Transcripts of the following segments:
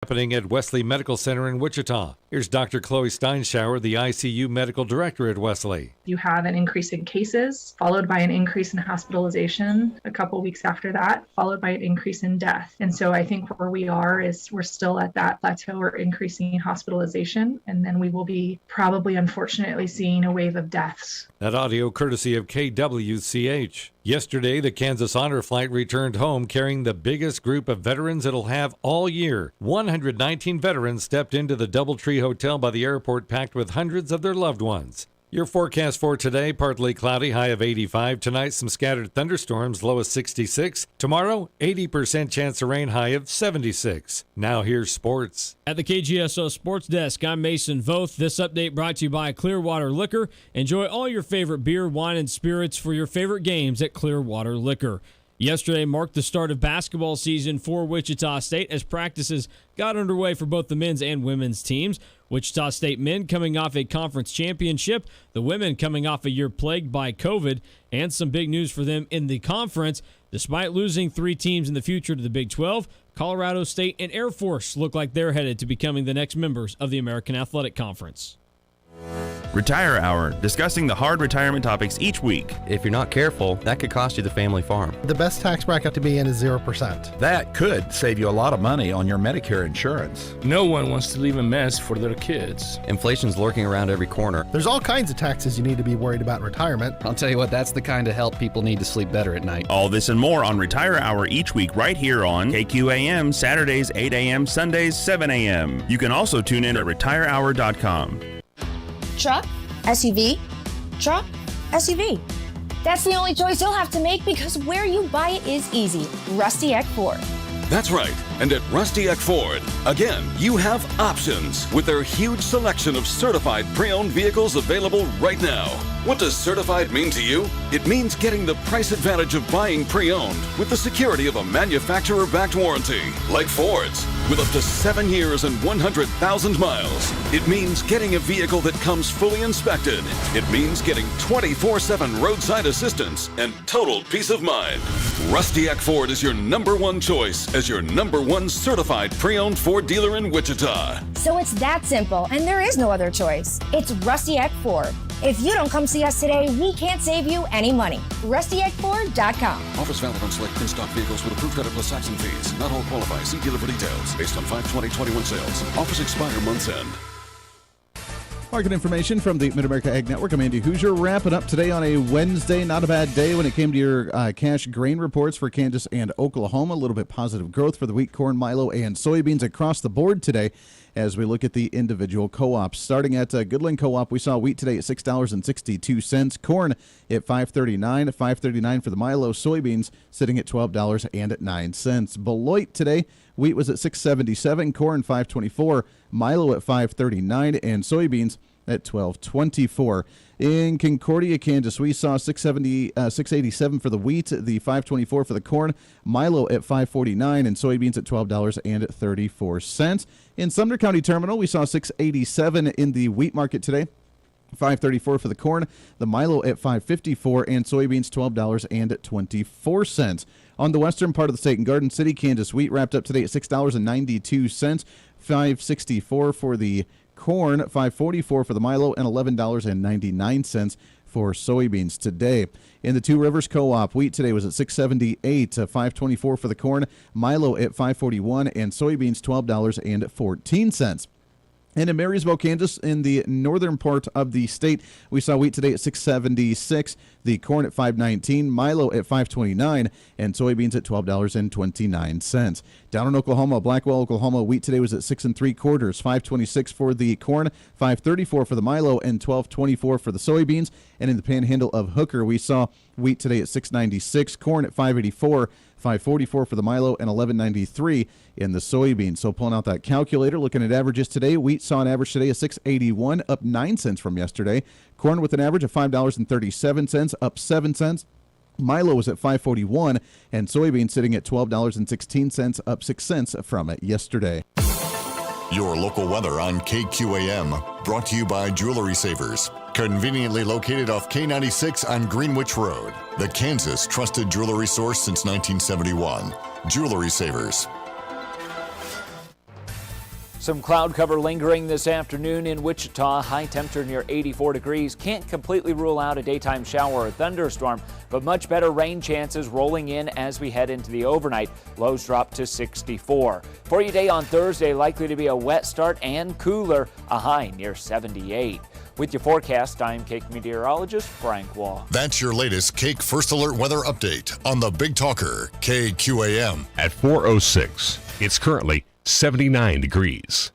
Happening at Wesley Medical Center in Wichita. Here's Dr. Chloe Steinschauer, the ICU Medical Director at Wesley. You have an increase in cases, followed by an increase in hospitalization a couple weeks after that, followed by an increase in death. And so I think where we are is we're still at that plateau. We're increasing hospitalization, and then we will be probably, unfortunately, seeing a wave of deaths. That audio courtesy of KWCH. Yesterday, the Kansas Honor Flight returned home carrying the biggest group of veterans it'll have all year. 119 veterans stepped into the DoubleTree Hotel by the airport packed with hundreds of their loved ones. Your forecast for today, partly cloudy, high of 85. Tonight, some scattered thunderstorms, low of 66. Tomorrow, 80% chance of rain, high of 76. Now here's sports. At the KGSO Sports Desk, I'm Mason Voth. This update brought to you by Clearwater Liquor. Enjoy all your favorite beer, wine, and spirits for your favorite games at Clearwater Liquor. Yesterday marked the start of basketball season for Wichita State as practices got underway for both the men's and women's teams. Wichita State men coming off a conference championship, the women coming off a year plagued by COVID, and some big news for them in the conference. Despite losing 3 teams in the future to the Big 12, Colorado State and Air Force look like they're headed to becoming the next members of the American Athletic Conference. Retire Hour, discussing the hard retirement topics each week. If you're not careful, that could cost you the family farm. The best tax bracket to be in is 0%. That could save you a lot of money on your Medicare insurance. No one wants to leave a mess for their kids. Inflation's lurking around every corner. There's all kinds of taxes you need to be worried about in retirement. I'll tell you what, that's the kind of help people need to sleep better at night. All this and more on Retire Hour each week right here on KQAM, Saturdays 8 a.m., Sundays 7 a.m. You can also tune in at retirehour.com. Truck, SUV, truck, SUV. That's the only choice you'll have to make because where you buy it is easy. Rusty Eck Ford. That's right. And at Rusty Eck Ford, again, you have options with their huge selection of certified pre-owned vehicles available right now. What does certified mean to you? It means getting the price advantage of buying pre-owned with the security of a manufacturer-backed warranty, like Ford's, with up to 7 years and 100,000 miles. It means getting a vehicle that comes fully inspected. It means getting 24/7 roadside assistance and total peace of mind. Rusty Eck Ford is your #1 choice as your #1 certified pre-owned Ford dealer in Wichita. So it's that simple, and there is no other choice. It's Rusty Eck Ford. If you don't come see us today, we can't save you any money. RustyEckFord.com. Offers valid on select in-stock vehicles with approved credit plus tax and fees. Not all qualify. See dealer for details. Based on 5/20/21 sales. Offers expire month's end. Market information from the Mid-America Ag Network. I'm Andy Hooser, wrapping up today on a Wednesday. Not a bad day when it came to your cash grain reports for Kansas and Oklahoma. A little bit positive growth for the wheat, corn, milo, and soybeans across the board today as we look at the individual co-ops. Starting at Goodland Co-op, we saw wheat today at $6.62, corn at $5.39 for the milo, soybeans sitting at $12.09. Beloit today, wheat was at $6.77, corn $5.24, milo at $5.39, and soybeans at $12.24. In Concordia, Kansas, we saw $6.87 for the wheat, the $5.24 for the corn, milo at $5.49, and soybeans at $12.34. In Sumner County Terminal, we saw $6.87 in the wheat market today, $5.34 for the corn, the milo at $5.54, and soybeans $12.24. On the western part of the state, in Garden City, Kansas, wheat wrapped up today at $6.92, $5.64 for the corn, $5.44 for the milo, and $11.99 for soybeans today. In the Two Rivers Co-op, wheat today was at $6.78, $5.24 for the corn, milo at $5.41, and soybeans $12.14. And in Marysville, Kansas, in the northern part of the state, we saw wheat today at $6.76, the corn at $5.19, milo at $5.29, and soybeans at $12.29. Down in Oklahoma, Blackwell, Oklahoma, wheat today was at 6 3/4, $5.26 for the corn, $5.34 for the milo, and $12.24 for the soybeans. And in the panhandle of Hooker, we saw wheat today at $6.96, corn at $5.84, $5.44 for the milo, and $11.93 in the soybeans. So pulling out that calculator, looking at averages today, wheat saw an average today of $6.81, up 9 cents from yesterday. Corn with an average of $5.37, up 7 cents. Milo was at $5.41, and soybeans sitting at $12.16, up 6 cents from yesterday. Your local weather on KQAM, brought to you by Jewelry Savers. Conveniently located off K96 on Greenwich Road. The Kansas trusted jewelry source since 1971. Jewelry Savers. Some cloud cover lingering this afternoon in Wichita. High temperature near 84 degrees. Can't completely rule out a daytime shower or thunderstorm, but much better rain chances rolling in as we head into the overnight. Lows drop to 64. For your day on Thursday, likely to be a wet start and cooler, a high near 78. With your forecast, I'm Cake meteorologist Frank Wall. That's your latest Cake First Alert weather update on the Big Talker, KQAM. At 4:06, it's currently 79 degrees.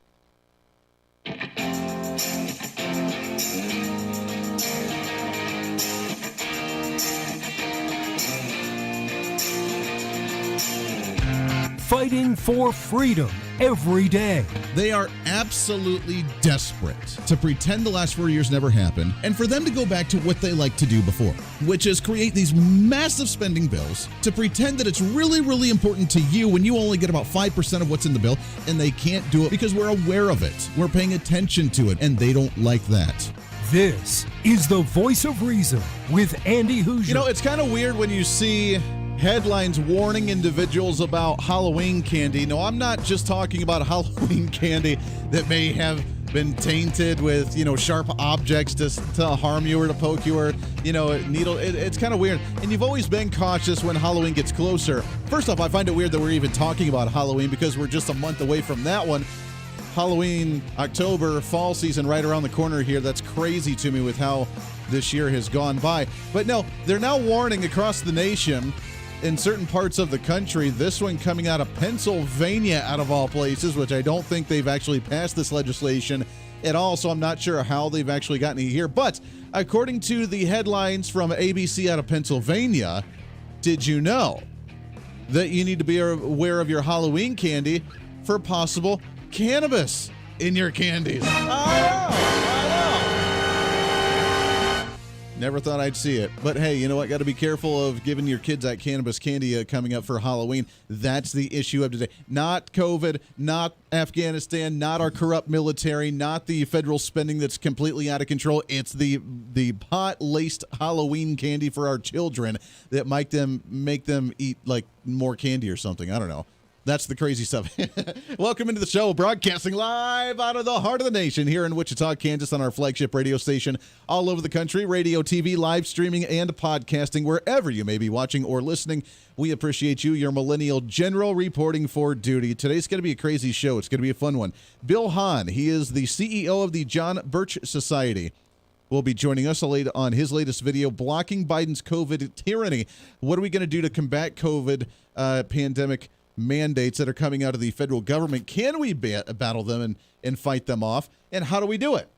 Fighting for freedom every day. They are absolutely desperate to pretend the last 4 years never happened and for them to go back to what they liked to do before, which is create these massive spending bills to pretend that it's really, really important to you when you only get about 5% of what's in the bill, and they can't do it because we're aware of it. We're paying attention to it, and they don't like that. This is the Voice of Reason with Andy Hooser. You know, it's kind of weird when you see headlines warning individuals about Halloween candy. No, I'm not just talking about Halloween candy that may have been tainted with, sharp objects to harm you or to poke you or, needle. It's kind of weird. And you've always been cautious when Halloween gets closer. First off, I find it weird that we're even talking about Halloween because we're just a month away from that one. Halloween, October, fall season right around the corner here. That's crazy to me with how this year has gone by. But no, they're now warning across the nation in certain parts of the country, this one coming out of Pennsylvania, out of all places, which I don't think they've actually passed this legislation at all, so I'm not sure how they've actually gotten it here. But according to the headlines from ABC out of Pennsylvania, did you know that you need to be aware of your Halloween candy for possible cannabis in your candies? Never thought I'd see it. But hey, you know what? Got to be careful of giving your kids that cannabis candy coming up for Halloween. That's the issue of today. Not COVID, not Afghanistan, not our corrupt military, not the federal spending that's completely out of control. It's the pot-laced Halloween candy for our children that make them eat like more candy or something. I don't know. That's the crazy stuff. Welcome into the show, broadcasting live out of the heart of the nation here in Wichita, Kansas, on our flagship radio station all over the country, radio, TV, live streaming, and podcasting, wherever you may be watching or listening. We appreciate you, your millennial general, reporting for duty. Today's going to be a crazy show. It's going to be a fun one. Bill Hahn, he is the CEO of the John Birch Society, will be joining us on his latest video, Blocking Biden's COVID Tyranny. What are we going to do to combat COVID pandemic mandates that are coming out of the federal government? Can we battle them and fight them off? And how do we do it?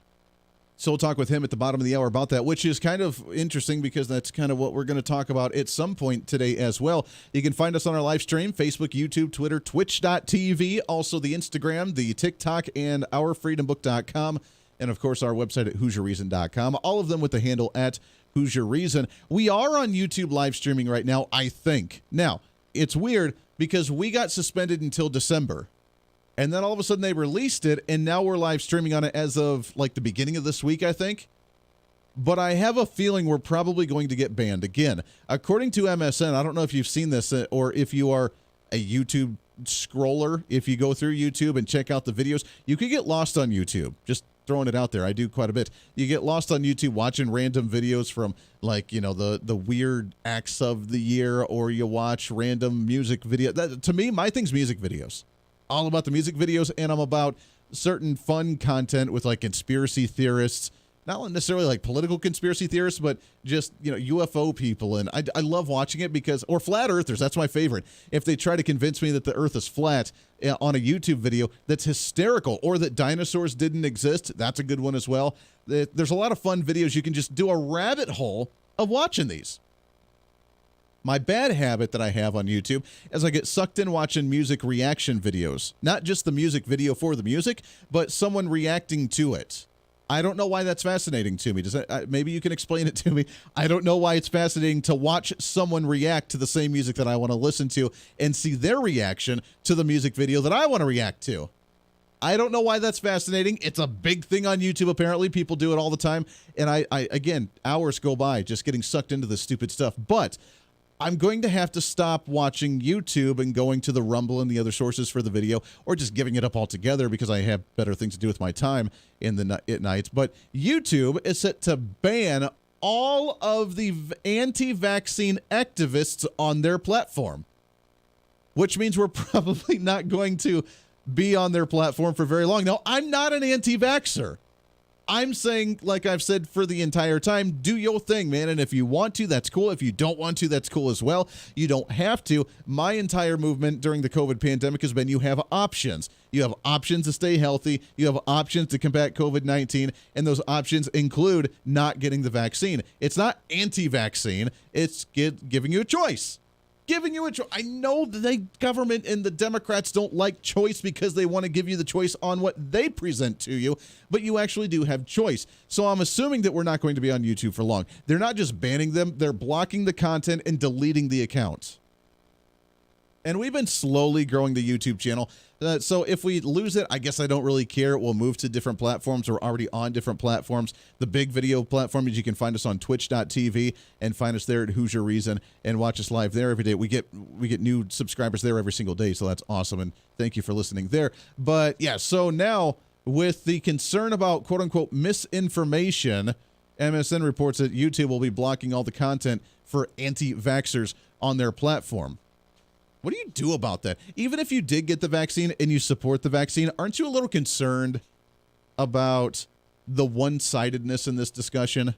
So we'll talk with him at the bottom of the hour about that, which is kind of interesting because that's kind of what we're going to talk about at some point today as well. You can find us on our live stream, Facebook, YouTube, Twitter, Twitch.tv, also the Instagram, the TikTok, and ourfreedombook.com, and of course our website at HooserReason.com, all of them with the handle at Hooser Reason. We are on YouTube live streaming right now, I think. Now, it's weird because we got suspended until December, and then all of a sudden they released it, and now we're live streaming on it as of like the beginning of this week, I think. But I have a feeling we're probably going to get banned again. According to MSN, I don't know if you've seen this or if you are a YouTube scroller. If you go through YouTube and check out the videos, you could get lost on YouTube. Just throwing it out there. I do quite a bit. You get lost on YouTube watching random videos from the weird acts of the year, or you watch random music video. To me, my thing's music videos. All about the music videos, and I'm about certain fun content with like conspiracy theorists. Not necessarily like political conspiracy theorists, but just, UFO people. And I love watching it or flat earthers. That's my favorite. If they try to convince me that the earth is flat on a YouTube video, that's hysterical. Or that dinosaurs didn't exist. That's a good one as well. There's a lot of fun videos. You can just do a rabbit hole of watching these. My bad habit that I have on YouTube is I get sucked in watching music reaction videos. Not just the music video for the music, but someone reacting to it. I don't know why that's fascinating to me. Maybe you can explain it to me. I don't know why it's fascinating to watch someone react to the same music that I want to listen to and see their reaction to the music video that I want to react to. I don't know why that's fascinating. It's a big thing on YouTube, apparently. People do it all the time. And I again, hours go by just getting sucked into this stupid stuff. But I'm going to have to stop watching YouTube and going to the Rumble and the other sources for the video, or just giving it up altogether because I have better things to do with my time at night. But YouTube is set to ban all of the anti-vaccine activists on their platform, which means we're probably not going to be on their platform for very long. Now, I'm not an anti-vaxxer. I'm saying, like I've said for the entire time, do your thing, man. And if you want to, that's cool. If you don't want to, that's cool as well. You don't have to. My entire movement during the COVID pandemic has been you have options. You have options to stay healthy. You have options to combat COVID-19. And those options include not getting the vaccine. It's not anti-vaccine. It's giving you a choice. Giving you a choice. I know the government and the Democrats don't like choice because they want to give you the choice on what they present to you, but you actually do have choice. So I'm assuming that we're not going to be on YouTube for long. They're not just banning them, they're blocking the content and deleting the accounts. And we've been slowly growing the YouTube channel. So if we lose it, I guess I don't really care. We'll move to different platforms. We're already on different platforms. The big video platform is you can find us on twitch.tv and find us there at Hooser Reason and watch us live there every day. We get new subscribers there every single day, so that's awesome. And thank you for listening there. But yeah, so now with the concern about quote unquote misinformation, MSN reports that YouTube will be blocking all the content for anti-vaxxers on their platform. What do you do about that? Even if you did get the vaccine and you support the vaccine, aren't you a little concerned about the one-sidedness in this discussion?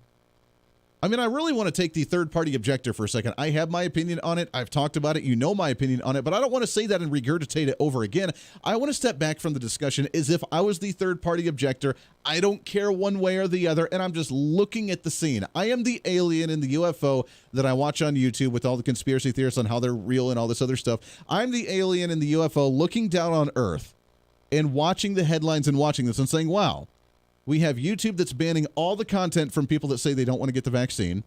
I mean, I really want to take the third-party objector for a second. I have my opinion on it. I've talked about it. You know my opinion on it, but I don't want to say that and regurgitate it over again. I want to step back from the discussion as if I was the third-party objector. I don't care one way or the other, and I'm just looking at the scene. I am the alien in the UFO that I watch on YouTube with all the conspiracy theorists on how they're real and all this other stuff. I'm the alien in the UFO looking down on Earth and watching the headlines and watching this and saying, wow, we have YouTube that's banning all the content from people that say they don't want to get the vaccine.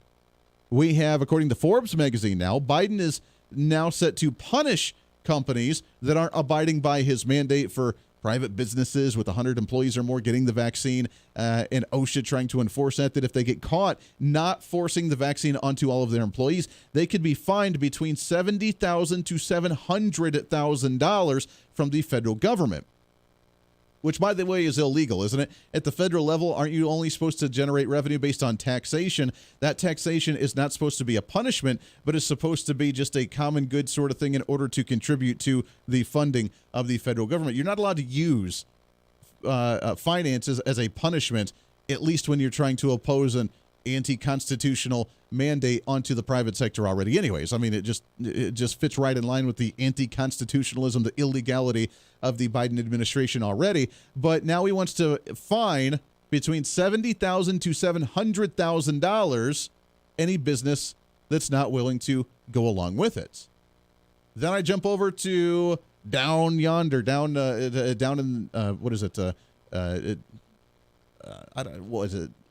We have, according to Forbes magazine now, Biden is now set to punish companies that aren't abiding by his mandate for private businesses with 100 employees or more getting the vaccine, and OSHA trying to enforce that if they get caught not forcing the vaccine onto all of their employees, they could be fined between $70,000 to $700,000 from the federal government. Which, by the way, is illegal, isn't it? At the federal level, aren't you only supposed to generate revenue based on taxation? That taxation is not supposed to be a punishment, but is supposed to be just a common good sort of thing in order to contribute to the funding of the federal government. You're not allowed to use finances as a punishment, at least when you're trying to oppose an anti-constitutional mandate onto the private sector already anyways. I mean, it just fits right in line with the anti-constitutionalism, the illegality of the Biden administration already. But now he wants to fine between $70,000 to $700,000 any business that's not willing to go along with it. Then I jump over to down yonder, down in what is it?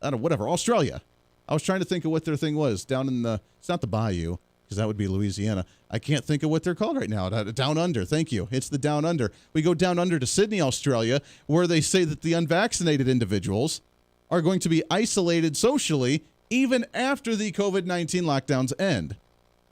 Whatever, Australia. I was trying to think of what their thing was down in it's not the Bayou, because that would be Louisiana. I can't think of what they're called right now. Down under. Thank you. It's the down under. We go down under to Sydney, Australia, where they say that the unvaccinated individuals are going to be isolated socially even after the COVID-19 lockdowns end.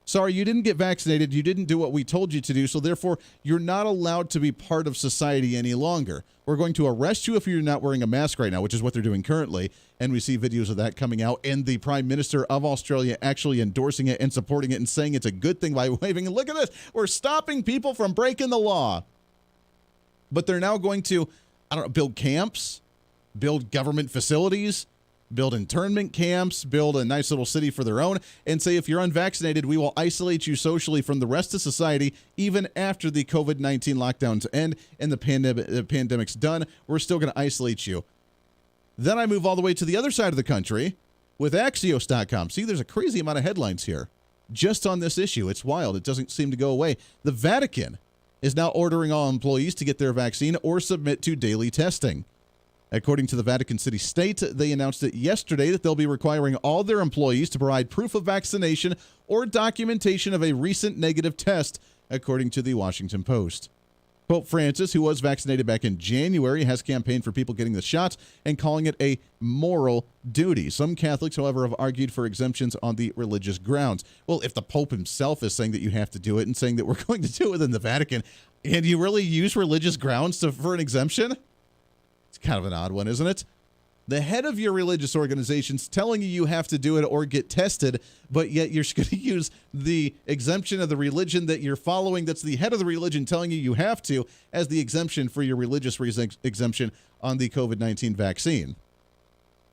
Sorry, you didn't get vaccinated. You didn't do what we told you to do. So therefore, you're not allowed to be part of society any longer. We're going to arrest you if you're not wearing a mask right now, which is what they're doing currently. And we see videos of that coming out. And the Prime Minister of Australia actually endorsing it and supporting it and saying it's a good thing by waving. And look at this. We're stopping people from breaking the law. But they're now going to, build camps, build government facilities, build internment camps, build a nice little city for their own, and say if you're unvaccinated, we will isolate you socially from the rest of society even after the COVID-19 lockdowns end and the pandemic's done. We're still going to isolate you. Then I move all the way to the other side of the country with Axios.com. See, there's a crazy amount of headlines here just on this issue. It's wild. It doesn't seem to go away. The Vatican is now ordering all employees to get their vaccine or submit to daily testing. According to the Vatican City State, they announced it yesterday that they'll be requiring all their employees to provide proof of vaccination or documentation of a recent negative test, according to the Washington Post. Pope Francis, who was vaccinated back in January, has campaigned for people getting the shots and calling it a moral duty. Some Catholics, however, have argued for exemptions on the religious grounds. Well, if the Pope himself is saying that you have to do it and saying that we're going to do it within the Vatican, and you really use religious grounds for an exemption? It's kind of an odd one, isn't it? The head of your religious organization's telling you have to do it or get tested, but yet you're going to use the exemption of the religion that you're following, that's the head of the religion telling you have to, as the exemption for your religious exemption on the COVID-19 vaccine.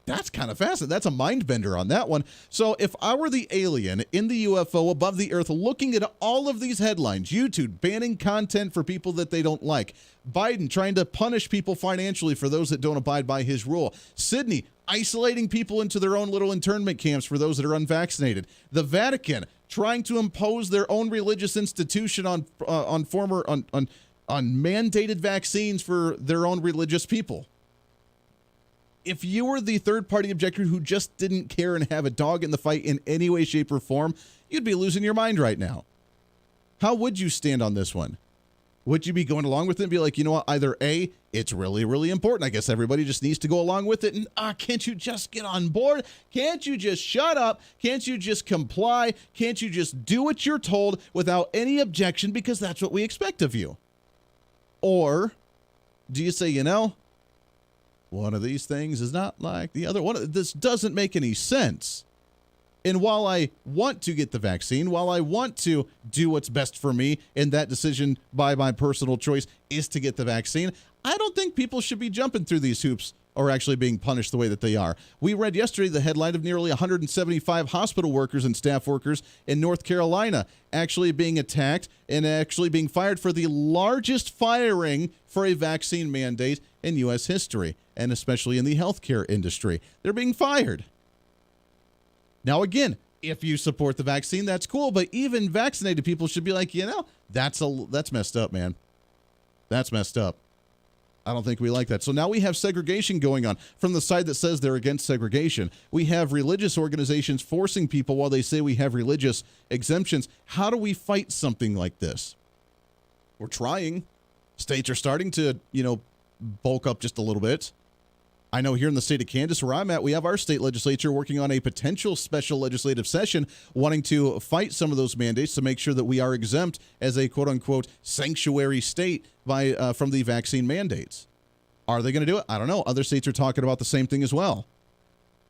That's kind of fascinating. That's a mind bender on that one. So if I were the alien in the UFO above the earth looking at all of these headlines, YouTube banning content for people that they don't like, Biden trying to punish people financially for those that don't abide by his rule, Sydney isolating people into their own little internment camps for those that are unvaccinated, the Vatican trying to impose their own religious institution on mandated vaccines for their own religious people. If you were the third-party objector who just didn't care and have a dog in the fight in any way, shape, or form, you'd be losing your mind right now. How would you stand on this one? Would you be going along with it and be like, you know what, either A, it's really, really important. I guess everybody just needs to go along with it. And can't you just get on board? Can't you just shut up? Can't you just comply? Can't you just do what you're told without any objection because that's what we expect of you? Or do you say, you know, one of these things is not like the other one. This doesn't make any sense. And while I want to get the vaccine, while I want to do what's best for me, and that decision by my personal choice is to get the vaccine, I don't think people should be jumping through these hoops or actually being punished the way that they are. We read yesterday the headline of nearly 175 hospital workers and staff workers in North Carolina actually being attacked and actually being fired for the largest firing for a vaccine mandate in U.S. history, and especially in the healthcare industry. They're being fired. Now, again, if you support the vaccine, that's cool, but even vaccinated people should be like, you know, that's messed up, man. That's messed up. I don't think we like that. So now we have segregation going on from the side that says they're against segregation. We have religious organizations forcing people while they say we have religious exemptions. How do we fight something like this? We're trying. States are starting to, bulk up just a little bit. I know here in the state of Kansas, where I'm at, we have our state legislature working on a potential special legislative session wanting to fight some of those mandates to make sure that we are exempt as a quote-unquote sanctuary state from the vaccine mandates. Are they going to do it? I don't know. Other states are talking about the same thing as well.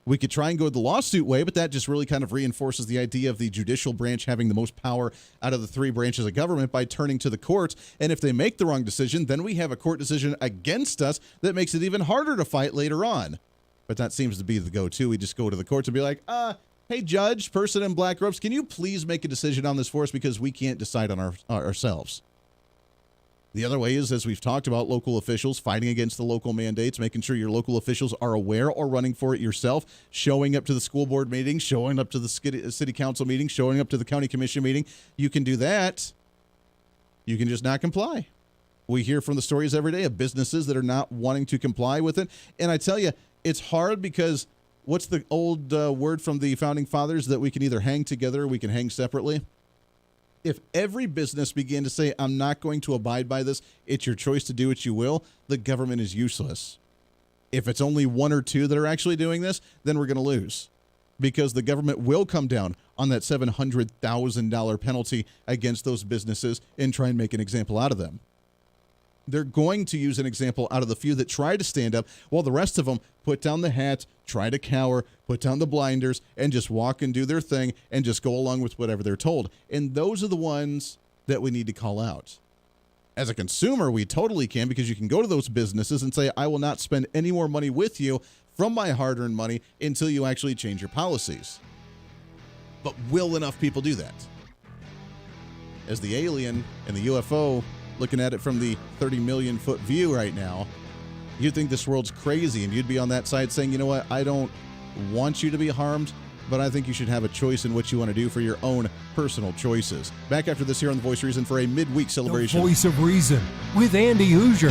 We could try and go the lawsuit way, but that just really kind of reinforces the idea of the judicial branch having the most power out of the three branches of government by turning to the courts. And if they make the wrong decision, then we have a court decision against us that makes it even harder to fight later on. But that seems to be the go-to. We just go to the courts and be like, hey, judge, person in black robes, can you please make a decision on this for us because we can't decide on ourselves? The other way is, as we've talked about, local officials fighting against the local mandates, making sure your local officials are aware or running for it yourself, showing up to the school board meeting, showing up to the city council meeting, showing up to the county commission meeting. You can do that. You can just not comply. We hear from the stories every day of businesses that are not wanting to comply with it. And I tell you, it's hard because what's the old word from the founding fathers that we can either hang together or we can hang separately? If every business began to say, I'm not going to abide by this, it's your choice to do what you will, the government is useless. If it's only one or two that are actually doing this, then we're going to lose because the government will come down on that $700,000 penalty against those businesses and try and make an example out of them. They're going to use an example out of the few that try to stand up, while the rest of them put down the hats, try to cower, put down the blinders, and just walk and do their thing and just go along with whatever they're told. And those are the ones that we need to call out. As a consumer, we totally can, because you can go to those businesses and say, I will not spend any more money with you from my hard-earned money until you actually change your policies. But will enough people do that? As the alien and the UFO looking at it from the 30 million foot view right now, you'd think this world's crazy, and you'd be on that side saying, you know what, I don't want you to be harmed, but I think you should have a choice in what you want to do for your own personal choices. Back after this here on The Voice of Reason for a midweek celebration. The Voice of Reason with Andy Hooser.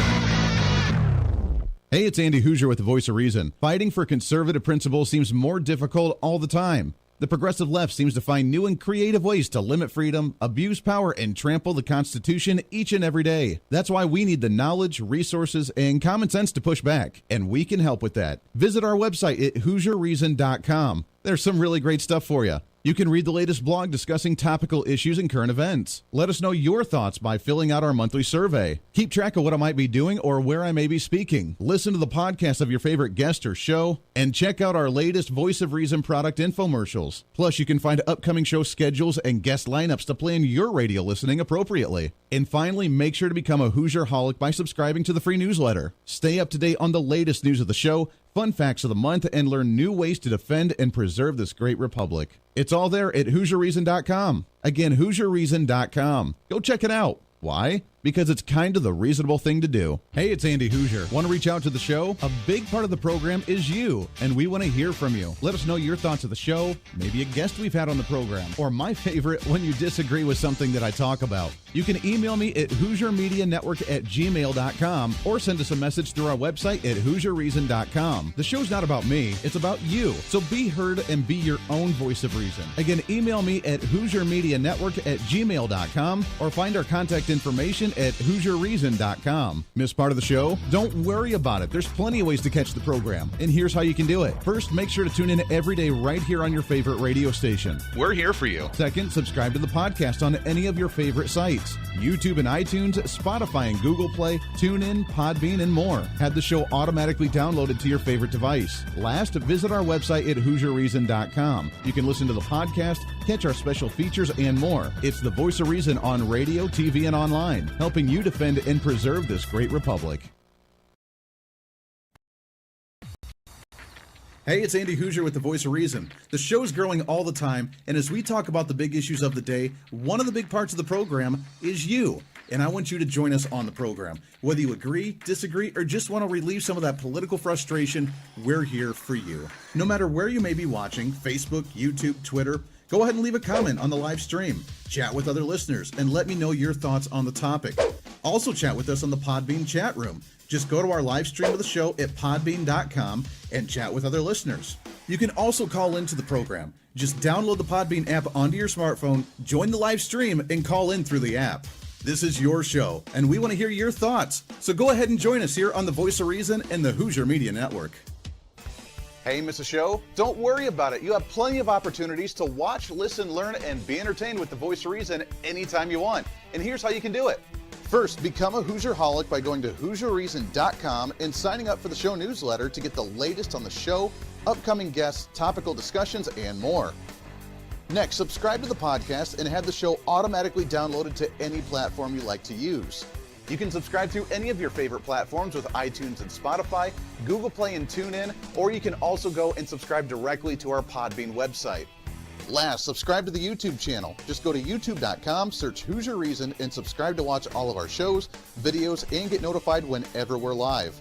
Hey, it's Andy Hooser with The Voice of Reason. Fighting for conservative principles seems more difficult all the time. The progressive left seems to find new and creative ways to limit freedom, abuse power, and trample the Constitution each and every day. That's why we need the knowledge, resources, and common sense to push back, and we can help with that. Visit our website at HooserReason.com. There's some really great stuff for you. You can read the latest blog discussing topical issues and current events. Let us know your thoughts by filling out our monthly survey. Keep track of what I might be doing or where I may be speaking. Listen to the podcast of your favorite guest or show, and check out our latest Voice of Reason product infomercials. Plus, you can find upcoming show schedules and guest lineups to plan your radio listening appropriately. And finally, make sure to become a Hoosier-holic by subscribing to the free newsletter. Stay up to date on the latest news of the show, fun facts of the month, and learn new ways to defend and preserve this great republic. It's all there at HooserReason.com. Again, HooserReason.com. Go check it out. Why? Because it's kind of the reasonable thing to do. Hey, it's Andy Hooser. Want to reach out to the show? A big part of the program is you, and we want to hear from you. Let us know your thoughts of the show, maybe a guest we've had on the program, or my favorite, when you disagree with something that I talk about. You can email me at HooserMediaNetwork@gmail.com or send us a message through our website at HooserReason.com. The show's not about me, it's about you. So be heard and be your own voice of reason. Again, email me at HooserMediaNetwork@gmail.com or find our contact information at HooserReason.com. Miss part of the show? Don't worry about it. There's plenty of ways to catch the program, and here's how you can do it. First, make sure to tune in every day right here on your favorite radio station. We're here for you. Second, subscribe to the podcast on any of your favorite sites. YouTube and iTunes, Spotify and Google Play, TuneIn, Podbean, and more. Have the show automatically downloaded to your favorite device. Last, visit our website at HooserReason.com. You can listen to the podcast, catch our special features, and more. It's the Voice of Reason on radio, TV, and online, helping you defend and preserve this great republic. Hey, it's Andy Hooser with the Voice of Reason. The show's growing all the time, and as we talk about the big issues of the day, one of the big parts of the program is you. And I want you to join us on the program. Whether you agree, disagree, or just want to relieve some of that political frustration, we're here for you. No matter where you may be watching, Facebook, YouTube, Twitter, go ahead and leave a comment on the live stream. Chat with other listeners and let me know your thoughts on the topic. Also chat with us on the Podbean chat room. Just go to our live stream of the show at podbean.com and chat with other listeners. You can also call into the program. Just download the Podbean app onto your smartphone, join the live stream, and call in through the app. This is your show, and we want to hear your thoughts. So go ahead and join us here on the Voice of Reason and the Hooser Media Network. Hey, miss a show? Don't worry about it. You have plenty of opportunities to watch, listen, learn, and be entertained with the Voice of Reason anytime you want. And here's how you can do it. First, become a Hoosier-holic by going to HooserReason.com and signing up for the show newsletter to get the latest on the show, upcoming guests, topical discussions, and more. Next, subscribe to the podcast and have the show automatically downloaded to any platform you like to use. You can subscribe through any of your favorite platforms with iTunes and Spotify, Google Play and TuneIn, or you can also go and subscribe directly to our Podbean website. Last, subscribe to the YouTube channel. Just go to youtube.com, search Hooser Reason, and subscribe to watch all of our shows, videos, and get notified whenever we're live.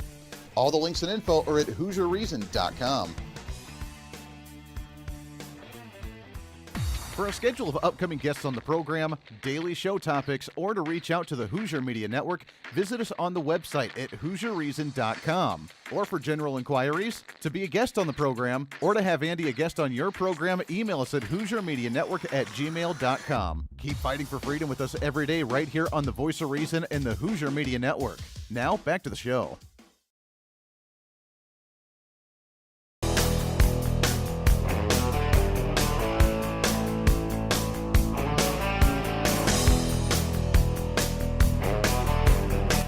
All the links and info are at HooserReason.com. For a schedule of upcoming guests on the program, daily show topics, or to reach out to the Hooser Media Network, visit us on the website at HooserReason.com. Or for general inquiries, to be a guest on the program, or to have Andy a guest on your program, email us at HooserMediaNetwork@gmail.com. Keep fighting for freedom with us every day right here on the Voice of Reason and the Hooser Media Network. Now, back to the show.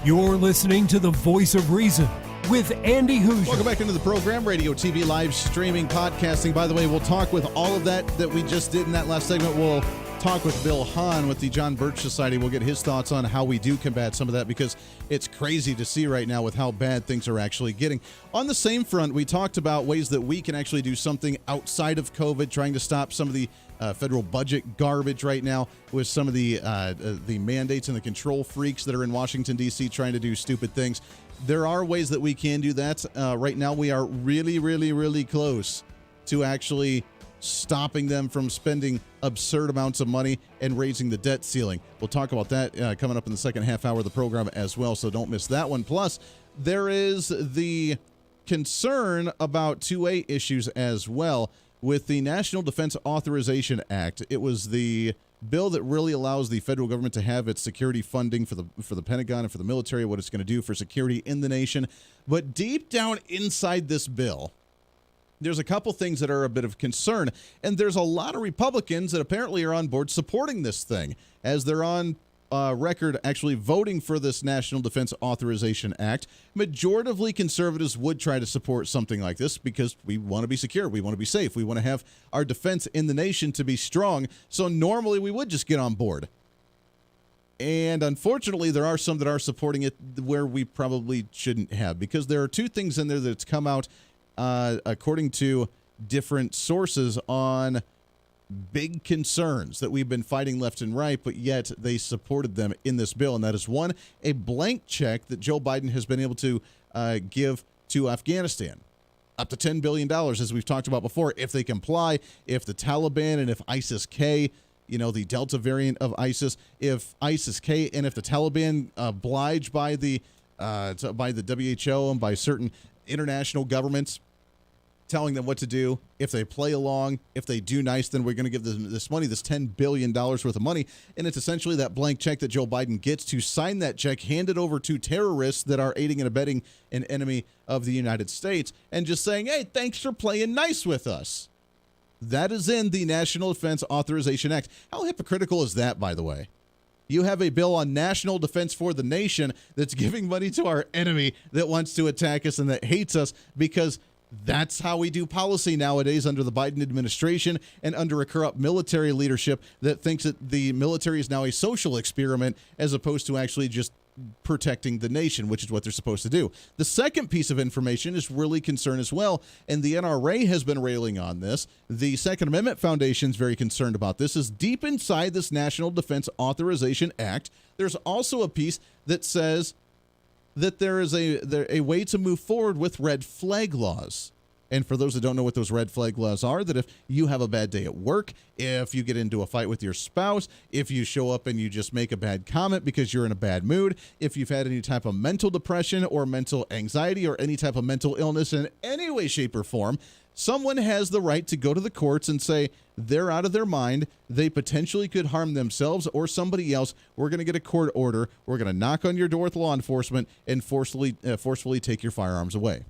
You're listening to the Voice of Reason with Andy Hooser. Welcome back into the program, radio, TV, live streaming, podcasting. By the way, we'll talk with all of that we just did in that last segment. We'll talk with Bill HAHN with the John Birch Society. We'll get his thoughts on how we do combat some of that, because it's crazy to see right now with how bad things are actually getting. On the same front, we talked about ways that we can actually do something outside of COVID, trying to stop some of the federal budget garbage right now with some of the mandates and the control freaks that are in Washington, D.C. trying to do stupid things. There are ways that we can do that. Right now, we are really, really, really close to actually stopping them from spending absurd amounts of money and raising the debt ceiling. We'll talk about that coming up in the second half hour of the program as well, so don't miss that one. Plus, there is the concern about 2A issues as well. with the National Defense Authorization Act. It was the bill that really allows the federal government to have its security funding for the Pentagon and for the military, what it's going to do for security in the nation. But deep down inside this bill, there's a couple things that are a bit of concern, and there's a lot of Republicans that apparently are on board supporting this thing, as they're on record actually voting for this National Defense Authorization Act. Majoritively conservatives would try to support something like this because we want to be secure, we want to be safe, we want to have our defense in the nation to be strong, so normally we would just get on board. And unfortunately, there are some that are supporting it where we probably shouldn't have, because there are two things in there that's come out according to different sources on big concerns that we've been fighting left and right, but yet they supported them in this bill. And that is, one, a blank check that Joe Biden has been able to give to Afghanistan. Up to $10 billion, as we've talked about before, if they comply, if the Taliban and if ISIS-K, the Delta variant of ISIS, if ISIS-K and if the Taliban oblige by the WHO and by certain international governments telling them what to do, if they play along, if they do nice, then we're going to give them this money, this $10 billion worth of money. And it's essentially that blank check that Joe Biden gets to sign that check, hand it over to terrorists that are aiding and abetting an enemy of the United States, and just saying, hey, thanks for playing nice with us. That is in the National Defense Authorization Act. How hypocritical is that, by the way? You have a bill on national defense for the nation that's giving money to our enemy that wants to attack us and that hates us, because that's how we do policy nowadays under the Biden administration and under a corrupt military leadership that thinks that the military is now a social experiment as opposed to actually just protecting the nation, which is what they're supposed to do. The second piece of information is really concerned as well, and the NRA has been railing on this. The Second Amendment Foundation is very concerned about this. Is deep inside this National Defense Authorization Act, there's also a piece that says that there is a way to move forward with red flag laws. And for those that don't know what those red flag laws are, that if you have a bad day at work, if you get into a fight with your spouse, if you show up and you just make a bad comment because you're in a bad mood, if you've had any type of mental depression or mental anxiety or any type of mental illness in any way, shape, or form, someone has the right to go to the courts and say they're out of their mind, they potentially could harm themselves or somebody else. We're going to get a court order. We're going to knock on your door with law enforcement and forcefully take your firearms away.